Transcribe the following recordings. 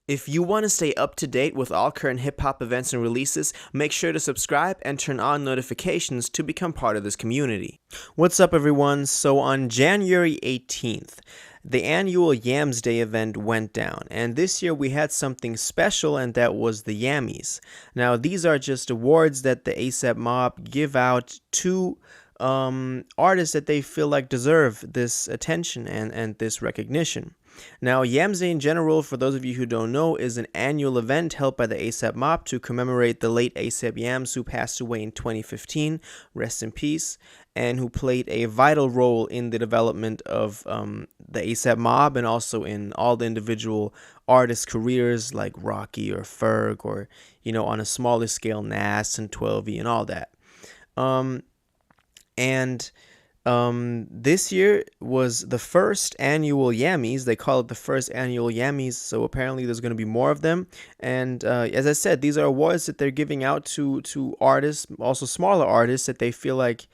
If you want to stay up to date with all current hip hop events and releases, make sure to subscribe and turn on notifications to become part of this community. What's up, everyone? So, on January 18th, the annual Yams Day event went down, and this year we had something special, and that was the Yammys. Now, these are just awards that the ASAP Mob give out to artists that they feel like deserve this attention and this recognition. Now, Yams Day in general, for those of you who don't know, is an annual event held by the ASAP Mob to commemorate the late ASAP Yams, who passed away in 2015, rest in peace, and who played a vital role in the development of the ASAP Mob and also in all the individual artists' careers like Rocky or Ferg or, on a smaller scale, Nas and 12E and all that. And this year was the first annual Yammys. They call it the first annual Yammys, so apparently there's going to be more of them. And as I said, these are awards that they're giving out to artists, also smaller artists that they feel like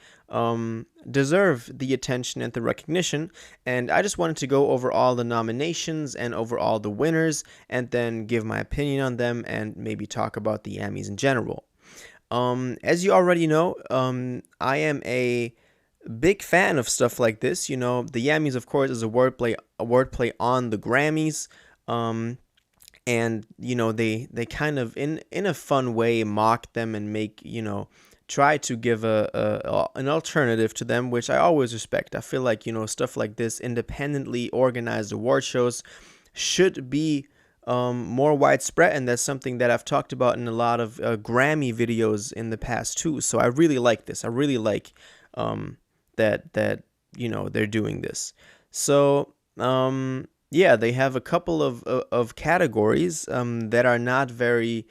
deserve the attention and the recognition. And I just wanted to go over all the nominations and over all the winners, and then give my opinion on them and maybe talk about the Yammys in general. As you already know, I am a big fan of stuff like this. The Yammys, of course, is a wordplay on the Grammys. And they kind of in a fun way mock them and make try to give an alternative to them, which I always respect. I feel like stuff like this, independently organized award shows, should be more widespread, and that's something that I've talked about in a lot of Grammy videos in the past too. So I really like this. I really like that they're doing this. So yeah, they have a couple of categories that are not very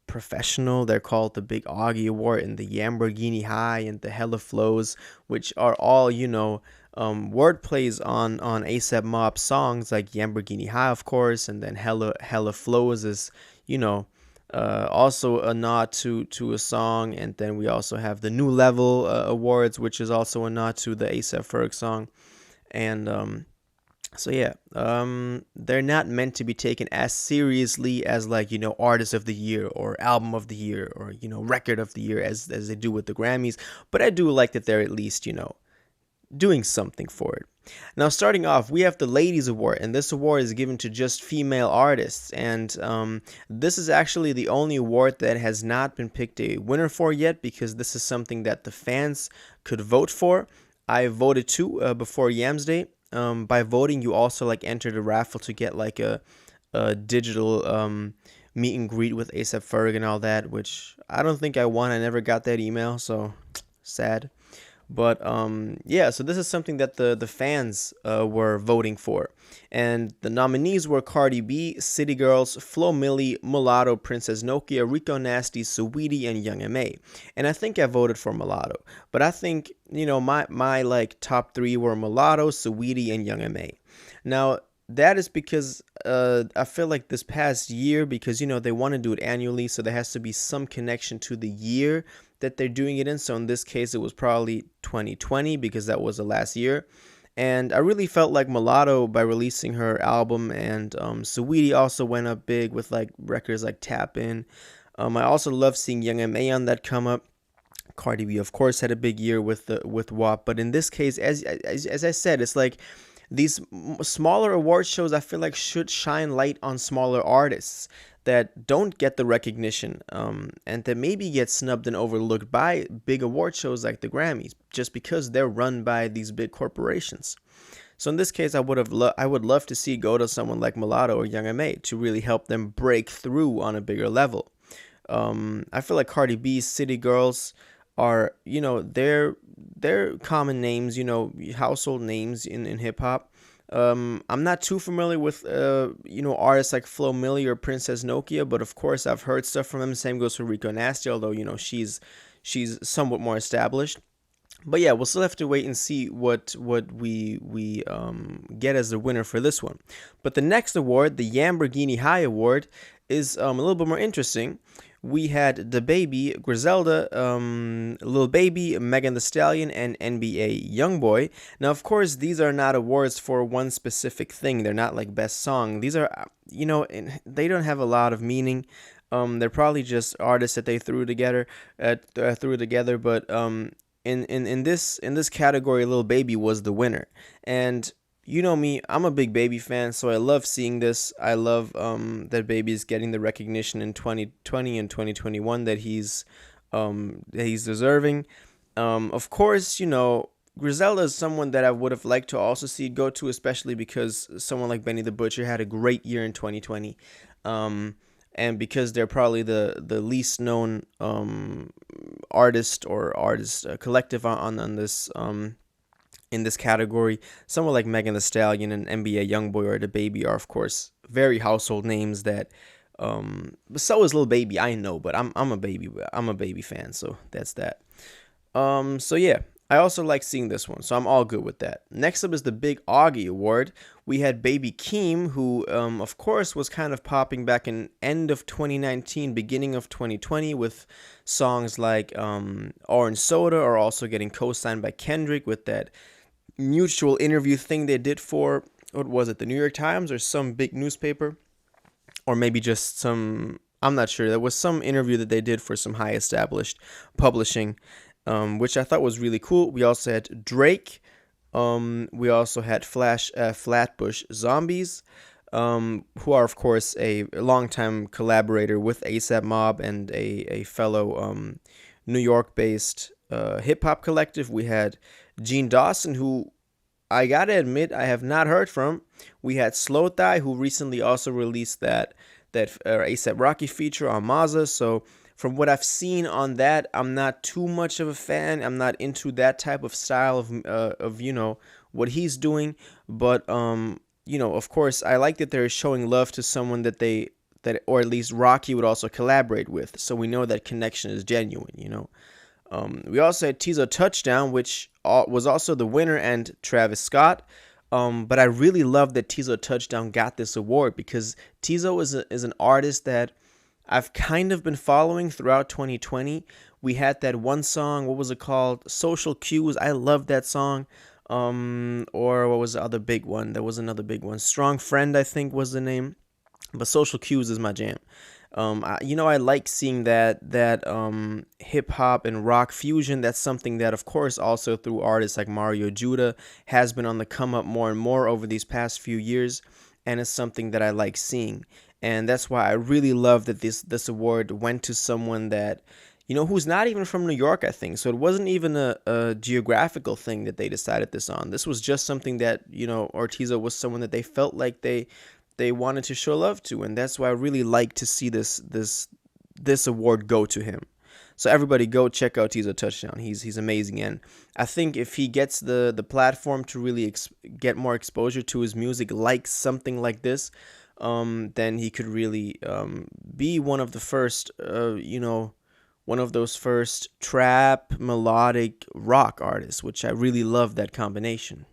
professional. They're called the Big Augie Award and the Lamborghini High and the Hella Flows, which are all word plays on ASAP Mob songs, like Lamborghini High, of course, and then Hella Flows is also a nod to a song. And then we also have the New Level Awards, which is also a nod to the ASAP Ferg song. And so yeah, they're not meant to be taken as seriously as Artist of the Year or Album of the Year or Record of the Year as they do with the Grammys. But I do like that they're at least doing something for it. Now, starting off, we have the Ladies Award, and this award is given to just female artists. And this is actually the only award that has not been picked a winner for yet, because this is something that the fans could vote for. I voted too before Yams Day. By voting, you also enter the raffle to get a digital meet and greet with ASAP Ferg and all that, which I don't think I won. I never got that email, so sad. But yeah, so this is something that the fans were voting for. And the nominees were Cardi B, City Girls, Flo Milli, Mulatto, Princess Nokia, Rico Nasty, Saweetie, and Young M.A. And I think I voted for Mulatto. But I think, my top three were Mulatto, Saweetie, and Young M.A. Now, that is because I feel like this past year, because they want to do it annually, so there has to be some connection to the year that they're doing it in. So in this case, it was probably 2020, because that was the last year. And I really felt like Mulatto, by releasing her album, and Saweetie also went up big with records like Tap In. I also love seeing Young M.A. on that come up. Cardi B, of course, had a big year with WAP. But in this case, as I said, it's like these smaller award shows, I feel like, should shine light on smaller artists that don't get the recognition and that maybe get snubbed and overlooked by big award shows like the Grammys, just because they're run by these big corporations. So in this case, I would love to see go to someone like Mulatto or Young M.A. to really help them break through on a bigger level. I feel like Cardi B's City Girls are, they're common names, household names in hip hop. I'm not too familiar with artists like Flo Milli or Princess Nokia, but of course I've heard stuff from them. Same goes for Rico Nasty, although she's somewhat more established. But yeah, we'll still have to wait and see what we get as the winner for this one. But the next award, the Lamborghini High Award, is a little bit more interesting. we had the Baby, Griselda, Lil Baby, Megan the Stallion, and NBA YoungBoy. Now, of course, these are not awards for one specific thing. They're not like best song. These are, they don't have a lot of meaning. They're probably just artists that they threw together. But in this category, Lil Baby was the winner, and you know me, I'm a big Baby fan, so I love seeing this. I love that Baby is getting the recognition in 2020 and 2021 that he's deserving. Of course, Griselda is someone that I would have liked to also see it go to, especially because someone like Benny the Butcher had a great year in 2020. And because they're probably the least known artist collective on this in this category. Someone like Megan the Stallion and NBA YoungBoy or the Baby are, of course, very household names that. But so is Lil Baby, I know, but I'm a baby fan, so that's that. So yeah, I also like seeing this one, so I'm all good with that. Next up is the Big Augie Award. We had Baby Keem, who, of course, was kind of popping back in end of 2019, beginning of 2020, with songs like Orange Soda, or also getting co-signed by Kendrick with that mutual interview thing they did for, what was it, the New York Times or some big newspaper, or maybe just some, I'm not sure. There was some interview that they did for some high established publishing, which I thought was really cool. We also had Drake. We also had Flatbush Zombies, who are, of course, a longtime collaborator with ASAP Mob and a fellow New York-based hip-hop collective. We had Gene Dawson, who I gotta admit I have not heard from. We had Slow Thigh, who recently also released that ASAP Rocky feature on Mazza. So from what I've seen on that, I'm not too much of a fan. I'm not into that type of style of what he's doing. But of course, I like that they're showing love to someone that or at least Rocky would also collaborate with. So we know that connection is genuine. We also had Tizo Touchdown, which was also the winner, and Travis Scott. But I really love that Tizo Touchdown got this award, because Tizo is an artist that I've kind of been following throughout 2020. We had that one song, what was it called? Social Cues. I love that song. Or what was the other big one? There was another big one. Strong Friend, I think, was the name. But Social Cues is my jam. I like seeing that hip hop and rock fusion. That's something that, of course, also through artists like Mario Judah has been on the come up more and more over these past few years, and it's something that I like seeing. And that's why I really love that this award went to someone that, who's not even from New York, I think. So it wasn't even a geographical thing that they decided this on. This was just something that, Ortizo was someone that they felt like they wanted to show love to, and that's why I really like to see this award go to him. So everybody go check out Tizo Touchdown. He's amazing, and I think if he gets the platform to really get more exposure to his music, like something like this, then he could really be one of the first, one of those first trap melodic rock artists, which I really love that combination.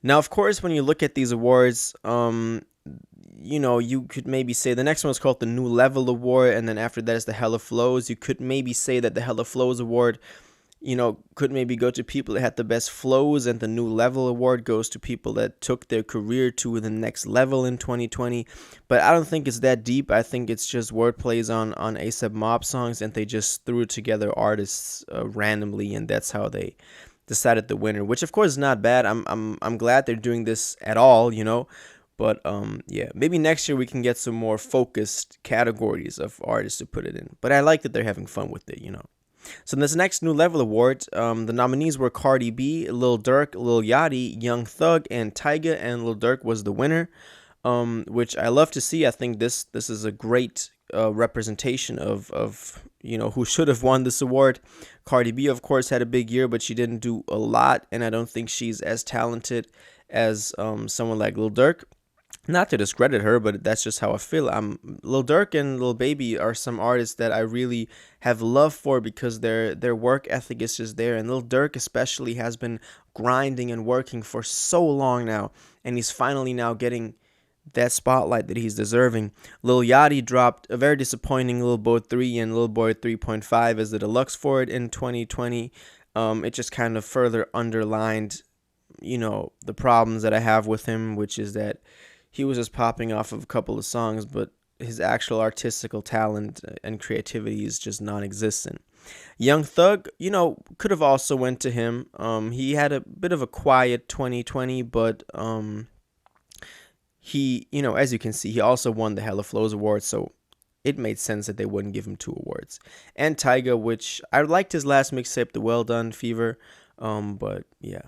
Now, of course, when you look at these awards, you could maybe say the next one is called the New Level Award, and then after that is the Hella Flows. You could maybe say that the Hella Flows Award, could maybe go to people that had the best flows, and the New Level Award goes to people that took their career to the next level in 2020. But I don't think it's that deep. I think it's just wordplays on ASAP Mob songs, and they just threw together artists randomly, and that's how they decided the winner, which of course is not bad. I'm glad they're doing this at all, But yeah, maybe next year we can get some more focused categories of artists to put it in. But I like that they're having fun with it, So in this next New Level Award, the nominees were Cardi B, Lil Durk, Lil Yachty, Young Thug, and Tyga, and Lil Durk was the winner, which I love to see. I think this is a great representation of who should have won this award. Cardi B, of course, had a big year, but she didn't do a lot, and I don't think she's as talented as someone like Lil Durk. Not to discredit her, but that's just how I feel. Lil Durk and Lil Baby are some artists that I really have love for, because their work ethic is just there. And Lil Durk especially has been grinding and working for so long now, and he's finally now getting that spotlight that he's deserving. Lil Yachty dropped a very disappointing Lil Bo 3 and Lil Boy 3.5 as the deluxe for it in 2020. It just kind of further underlined, the problems that I have with him, which is that he was just popping off of a couple of songs, but his actual artistical talent and creativity is just non-existent. Young Thug, could have also went to him. He had a bit of a quiet 2020, but he, as you can see, he also won the Hella Flows Award, so it made sense that they wouldn't give him 2 awards. And Tyga, which I liked his last mixtape, The Well Done Fever, but yeah.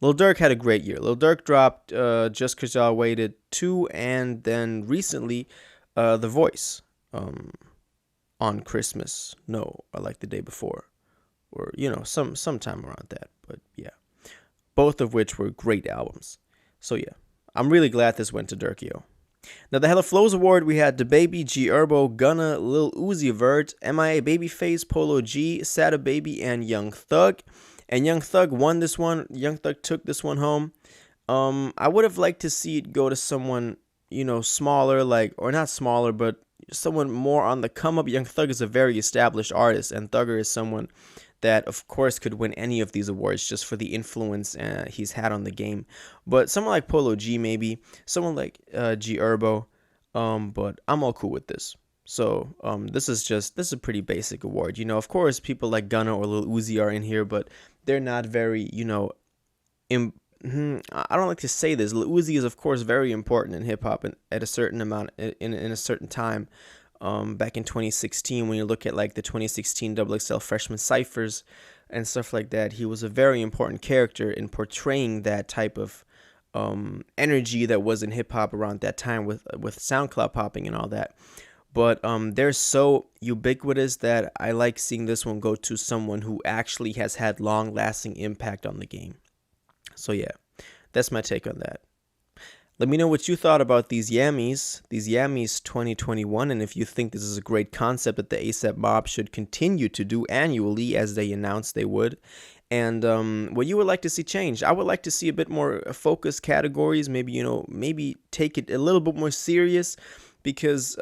Lil Durk had a great year. Lil Durk dropped Just Cause Y'all Waited 2, and then recently The Voice on Christmas. No, or like the day before, or sometime around that. But yeah, both of which were great albums. So yeah, I'm really glad this went to Durkio. Now, the Hella Flows Award, we had DaBaby, G Herbo, Gunna, Lil Uzi Vert, MIA Babyface, Polo G, Sada Baby, and Young Thug. And Young Thug won this one. Young Thug took this one home. I would have liked to see it go to someone, smaller, or not smaller, but someone more on the come up. Young Thug is a very established artist, and Thugger is someone that, of course, could win any of these awards just for the influence he's had on the game. But someone like Polo G, maybe. Someone like G Herbo. But I'm all cool with this. So this is a pretty basic award. Of course, people like Gunna or Lil Uzi are in here, but they're not very, I don't like to say this. Lil Uzi is, of course, very important in hip-hop and at a certain amount, in a certain time. Back in 2016, when you look at like the 2016 XXL Freshman Cyphers and stuff like that, he was a very important character in portraying that type of energy that was in hip-hop around that time with SoundCloud popping and all that. But they're so ubiquitous that I like seeing this one go to someone who actually has had long-lasting impact on the game. So yeah, that's my take on that. Let me know what you thought about these Yammys 2021, and if you think this is a great concept that the ASAP Mob should continue to do annually as they announced they would. And what you would like to see change. I would like to see a bit more focused categories, maybe, maybe take it a little bit more serious, because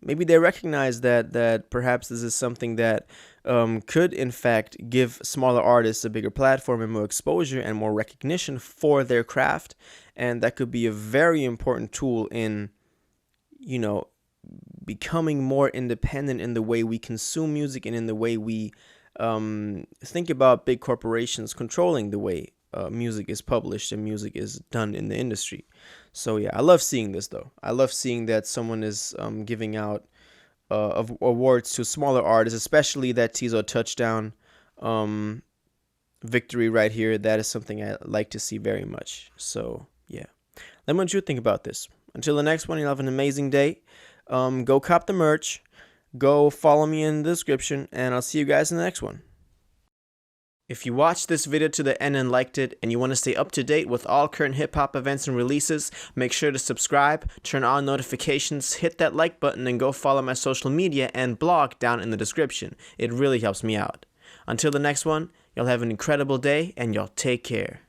maybe they recognize that perhaps this is something that could in fact give smaller artists a bigger platform and more exposure and more recognition for their craft, and that could be a very important tool in becoming more independent in the way we consume music and in the way we think about big corporations controlling the way music is published and music is done in the industry. So yeah, I love seeing this though. I love seeing that someone is giving out awards to smaller artists, especially that Tizo touchdown victory right here. That is something I like to see very much. So yeah, let me know what you think about this. Until the next one, you'll have an amazing day. Go cop the merch. Go follow me in the description, and I'll see you guys in the next one. If you watched this video to the end and liked it, and you want to stay up to date with all current hip-hop events and releases, make sure to subscribe, turn on notifications, hit that like button, and go follow my social media and blog down in the description. It really helps me out. Until the next one, y'all have an incredible day, and y'all take care.